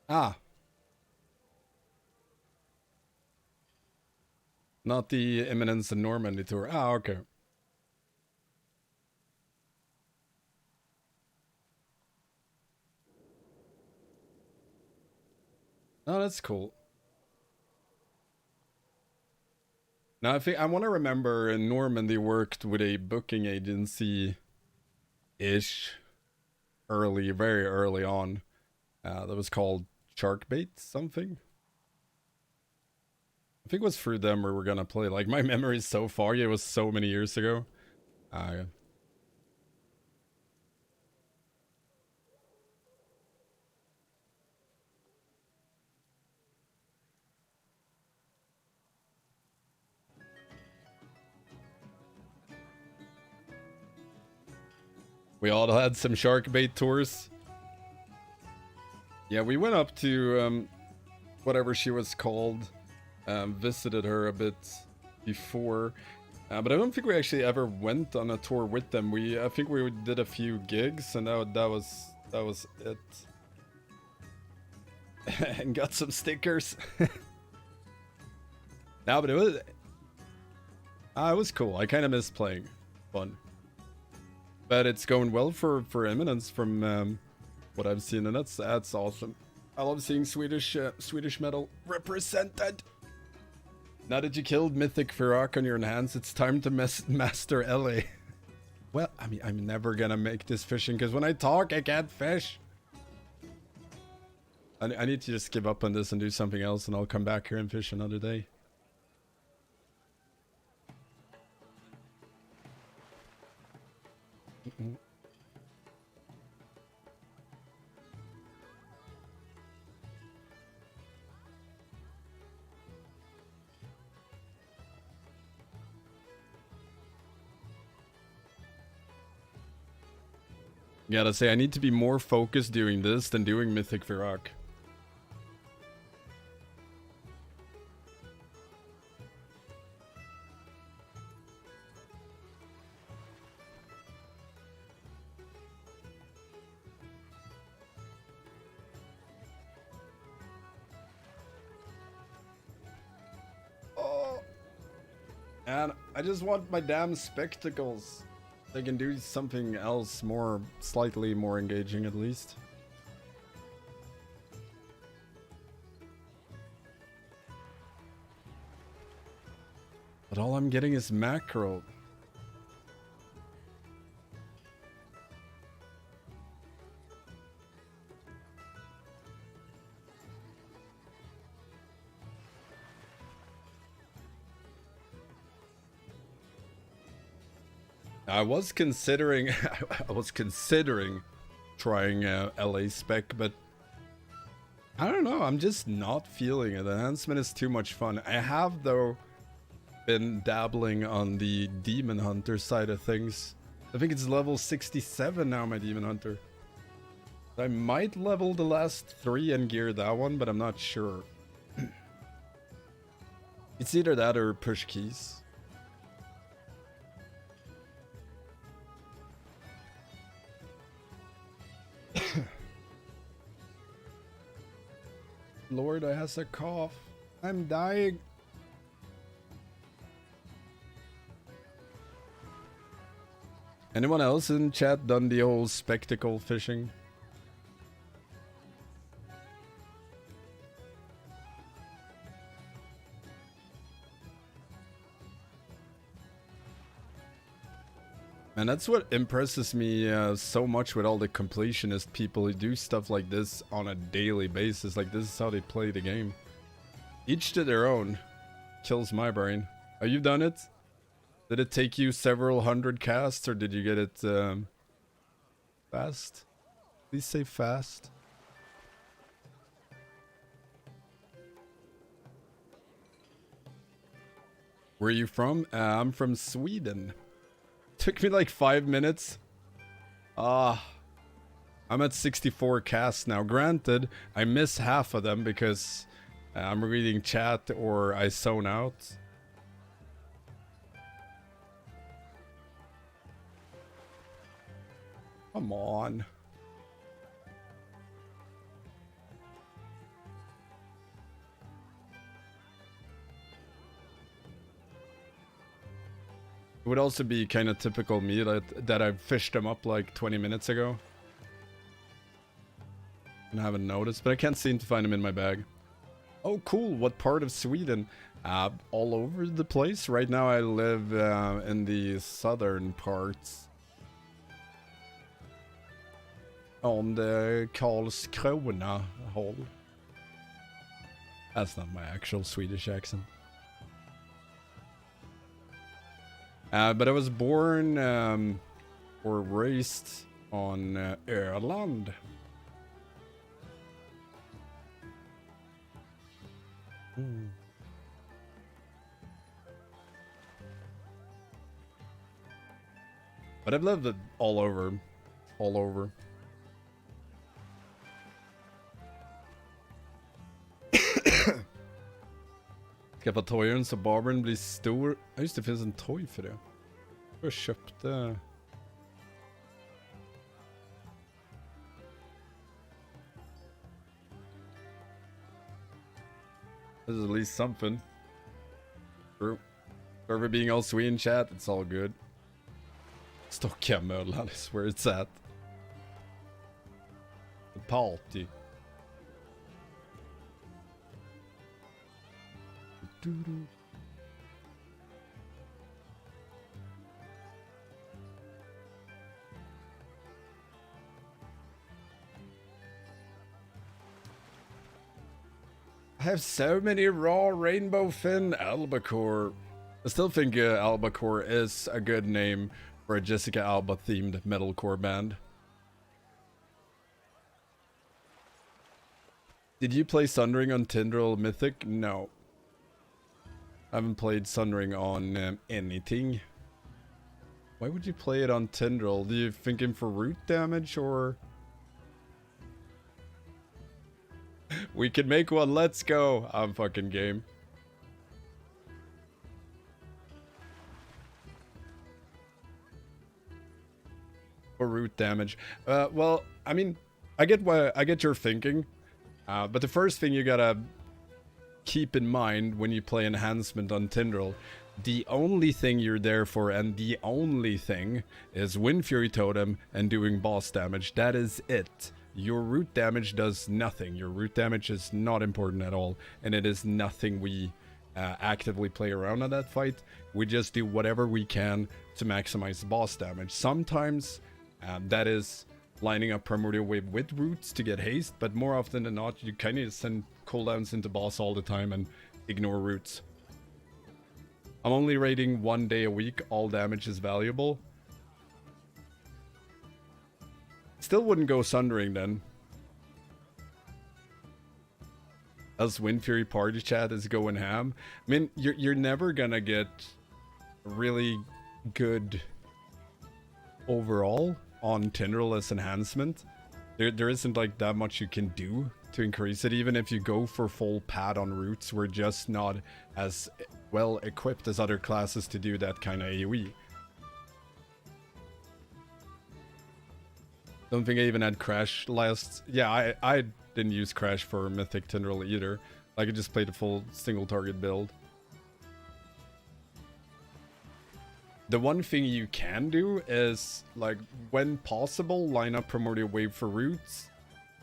Ah. Not the Imminence and Normandy tour. Ah, okay. Oh, that's cool. Now, I want to remember in Normandy worked with a booking agency-ish very early on. That was called Sharkbait something. I think it was through them we were gonna play. Like, my memory is so foggy. It was so many years ago. We all had some Sharkbait tours. Yeah, we went up to whatever she was called. Visited her a bit before, but I don't think we actually ever went on a tour with them. I think we did a few gigs, and that was it. And got some stickers. No, but it was cool. I kind of miss playing. Fun. But it's going well for Imminence from what I've seen, and that's awesome. I love seeing Swedish metal represented. Now that you killed Mythic Fyrakk on your enhance, it's time to master LA. Well, I mean, I'm never gonna make this fishing, because when I talk, I can't fish. I need to just give up on this and do something else, and I'll come back here and fish another day. Gotta say, I need to be more focused doing this than doing Mythic Fyrakk. And I just want my damn spectacles. They can do something else more, slightly more engaging at least. But all I'm getting is macro. I was considering trying LA spec, but I don't know, I'm just not feeling it. Enhancement is too much fun. I have though been dabbling on the Demon Hunter side of things. I think it's level 67 now, my Demon Hunter. I might level the last 3 and gear that one, but I'm not sure. It's either that or push keys. Lord, I has a cough. I'm dying. Anyone else in chat done the old spectacle fishing? And that's what impresses me so much with all the completionist people who do stuff like this on a daily basis. Like, this is how they play the game. Each to their own. Kills my brain. Have you done it? Did it take you several hundred casts, or did you get it fast? Please say fast. Where are you from? I'm from Sweden. Took me like 5 minutes. I'm at 64 casts now. Granted, I miss half of them because I'm reading chat or I zone out. Come on. It would also be kind of typical me that I fished them up like 20 minutes ago. And I haven't noticed, but I can't seem to find them in my bag. Oh, cool. What part of Sweden? All over the place. Right now I live in the southern parts. On the Karlskrona hole. That's not my actual Swedish accent. But I was born or raised on Öland. But I've lived it all over. All over. Skaffa tojen så barbaren blir stor. Ja, just det, finns en toj för det. Jag köpte... This is at least something. True. For being all sweet in chat, it's all good. Stockhamöllan is where it's at. The party. I have so many raw rainbow fin albacore. I still think albacore is a good name for a Jessica Alba themed metalcore band. Did you play Sundering on Tindril Mythic? No. I haven't played Sundering on anything. Why would you play it on Tindral? Do you thinking for root damage or? We can make one, let's go. I'm fucking game. For root damage. Well, I mean, I get your thinking. But the first thing you gotta keep in mind when you play enhancement on Tindral, the only thing you're there for and the only thing is Wind Fury Totem and doing boss damage. That is it. Your root damage does nothing. Your root damage is not important at all, and it is nothing we actively play around on that fight. We just do whatever we can to maximize the boss damage. Sometimes that is lining up Primordial Wave with roots to get haste, but more often than not, you kind of send cooldowns into boss all the time and ignore roots. I'm only raiding 1 day a week. All damage is valuable. Still wouldn't go Sundering then. As Wind Fury Party Chat is going ham. I mean, you're never gonna get really good overall on Tindral as enhancement. There isn't like that much you can do to increase it. Even if you go for full pad on roots, we're just not as well equipped as other classes to do that kind of AoE. Don't think I even had Crash last. Yeah, I didn't use Crash for Mythic Tindral either. Like, I just played a full single target build. The one thing you can do is, like, when possible, line up Primordial Wave for roots.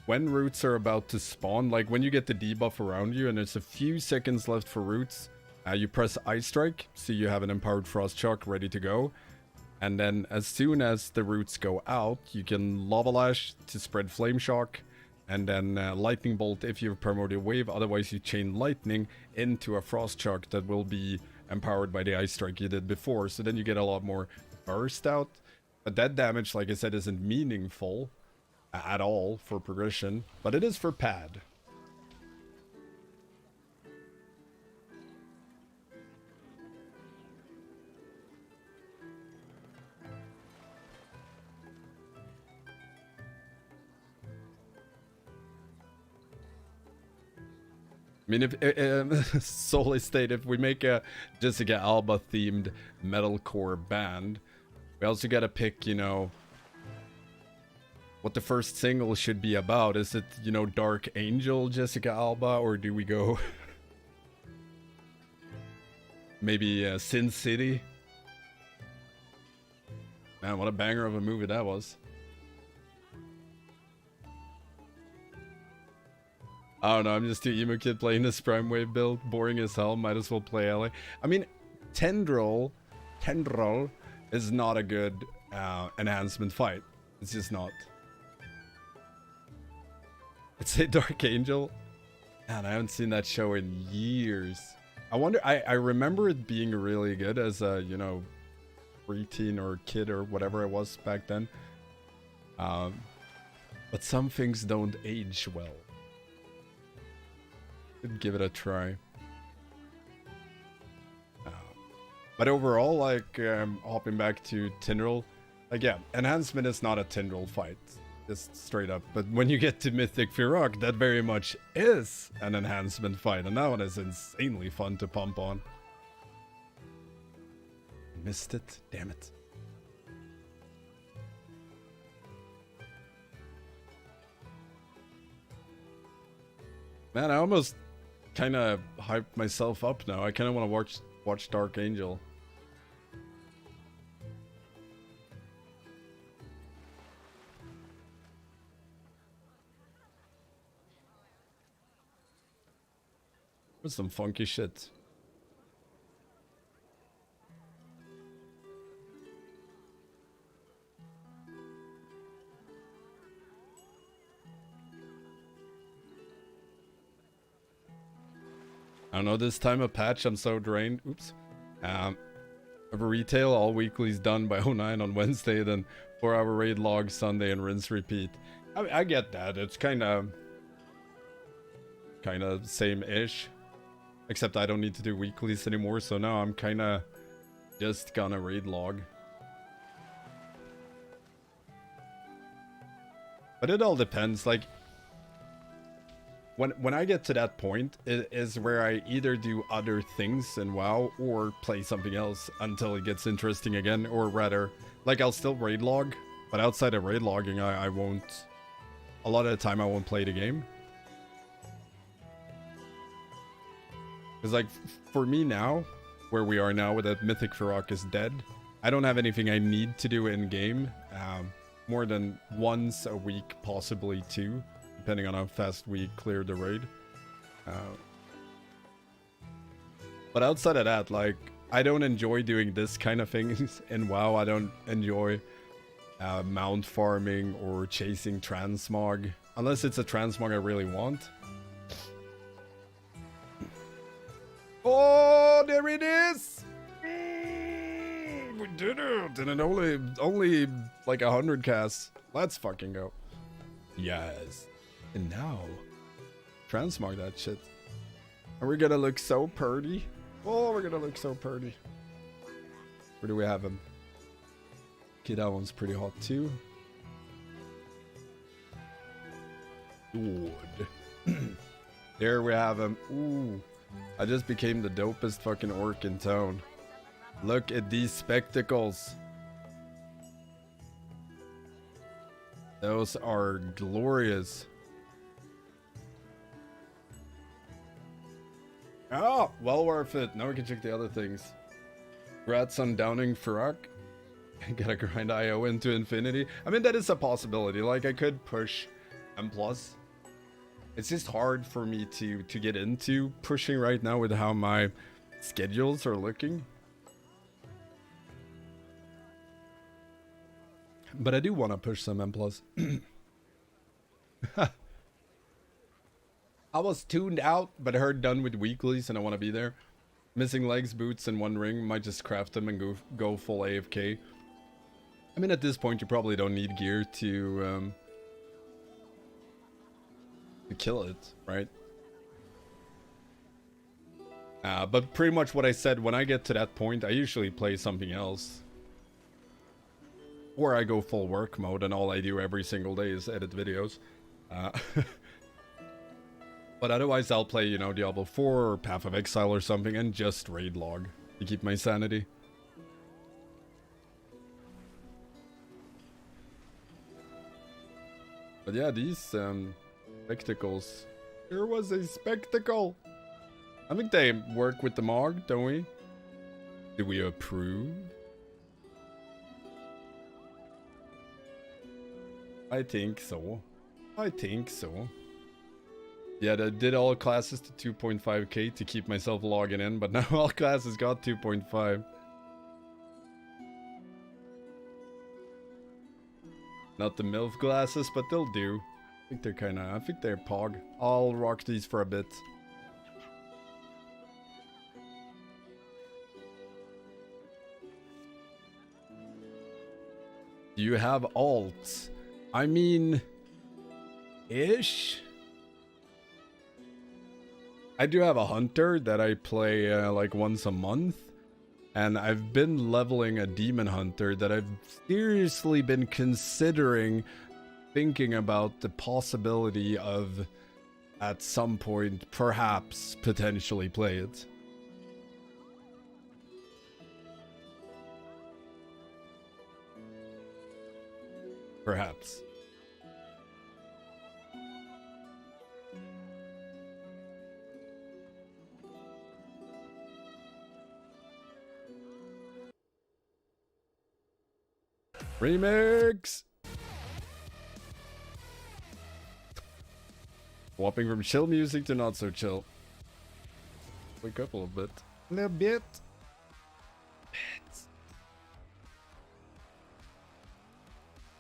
When roots are about to spawn, like when you get the debuff around you and there's a few seconds left for roots, you press Ice Strike, so you have an empowered Frost Shock ready to go. And then as soon as the roots go out, you can Lava Lash to spread Flame Shock, and then Lightning Bolt if you have Primordial Wave. Otherwise you chain Lightning into a Frost Shock that will be empowered by the Ice Strike you did before. So then you get a lot more burst out. But that damage, like I said, isn't meaningful at all for progression. But it is for pad. I mean, if solely state, if we make a Jessica Alba themed metalcore band, we also gotta pick, you know, what the first single should be about. Is it, you know, Dark Angel Jessica Alba, or do we go maybe Sin City? Man, what a banger of a movie that was. I don't know, I'm just too emo kid playing this Prime Wave build. Boring as hell, might as well play LA. I mean, Tendril is not a good enhancement fight. It's just not. It's a Dark Angel. Man, I haven't seen that show in years. I wonder, I remember it being really good as a, you know, preteen or kid or whatever I was back then. But some things don't age well. Could give it a try. But overall, like, hopping back to Tindral, like, yeah, enhancement is not a Tindral fight, just straight up. But when you get to Mythic Fyrakk, that very much is an enhancement fight, and that one is insanely fun to pump on. Missed it, damn it. Man, I almost kind of hyped myself up now. I kind of want to watch Dark Angel. That's some funky shit. I don't know, this time of patch, I'm so drained. Oops. Over retail, all weeklies done by 09 on Wednesday, then 4-hour raid log Sunday and rinse repeat. I get that. It's kind of same-ish. Except I don't need to do weeklies anymore, so now I'm kind of just gonna raid log. But it all depends. Like, when I get to that point, it is where I either do other things in WoW or play something else until it gets interesting again. Or rather, like, I'll still raid log, but outside of raid logging, I won't... A lot of the time, I won't play the game. Because, like, for me now, where we are now, with that Mythic Fyrakk is dead, I don't have anything I need to do in-game. More than once a week, possibly two, depending on how fast we clear the raid. But outside of that, like, I don't enjoy doing this kind of things in WoW. I don't enjoy mount farming or chasing transmog, unless it's a transmog I really want. Oh, there it is! We did it! And it only like 100 casts. Let's fucking go. Yes. And now, transmog that shit. And we're gonna look so purty. Oh, we're gonna look so purty. Where do we have him? Okay, that one's pretty hot too. Good. There we have him. Ooh. I just became the dopest fucking orc in town. Look at these spectacles. Those are glorious. Oh, well worth it. Now we can check the other things. Congrats on downing Fyrakk. Gotta grind IO into infinity. I mean, that is a possibility. Like, I could push M+. It's just hard for me to get into pushing right now with how my schedules are looking. But I do want to push some M+. I was tuned out, but heard done with weeklies and I want to be there. Missing legs, boots, and one ring. Might just craft them and go full AFK. I mean, at this point, you probably don't need gear to kill it, right? But pretty much what I said, when I get to that point, I usually play something else. Or I go full work mode and all I do every single day is edit videos. But otherwise I'll play, you know, Diablo 4 or Path of Exile or something and just raid log to keep my sanity. But yeah, these spectacles. There was a spectacle. I think they work with the Mog, don't we? Do we approve? I think so. I think so. Yeah, I did all classes to 2.5k to keep myself logging in, but now all classes got 2.5. Not the MILF glasses, but they'll do. I think they're pog. I'll rock these for a bit. Do you have alts? I mean, ish. I do have a hunter that I play like once a month. And I've been leveling a demon hunter that I've seriously been considering thinking about the possibility of at some point perhaps potentially play it. Perhaps. Remix! Swapping from chill music to not so chill. Wake up a little bit. A little bit.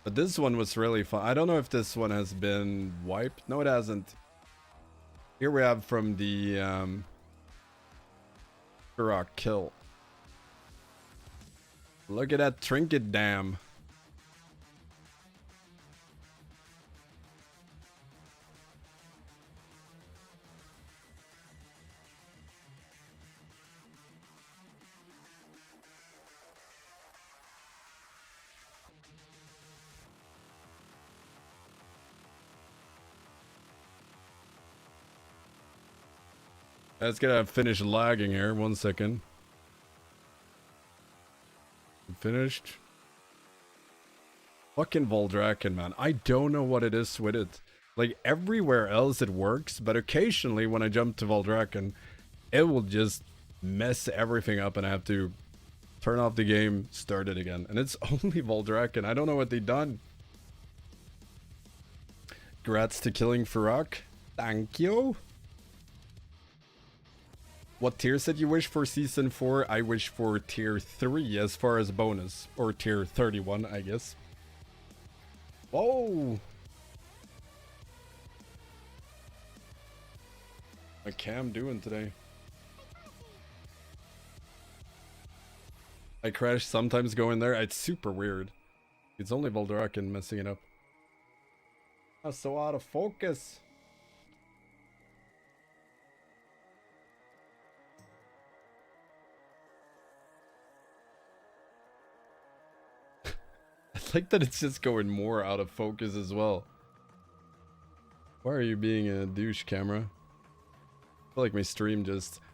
But this one was really fun. I don't know if this one has been wiped. No, it hasn't. Here we have from the Fyrakk kill. Look at that trinket dam. Let's get finish lagging here. 1 second. Finished. Fucking Voldraken, man. I don't know what it is with it. Like, everywhere else it works, but occasionally when I jump to Voldraken, it will just mess everything up and I have to turn off the game, start it again. And it's only Voldraken. I don't know what they've done. Congrats to killing Fyrakk. Thank you. What tier set you wish for season 4? I wish for tier 3 as far as bonus. Or tier 31, I guess. Whoa! What Cam doing today? I crash sometimes go in there. It's super weird. It's only Voldraken messing it up. I'm so out of focus. I like that it's just going more out of focus as well. Why are you being a douche, camera? I feel like my stream just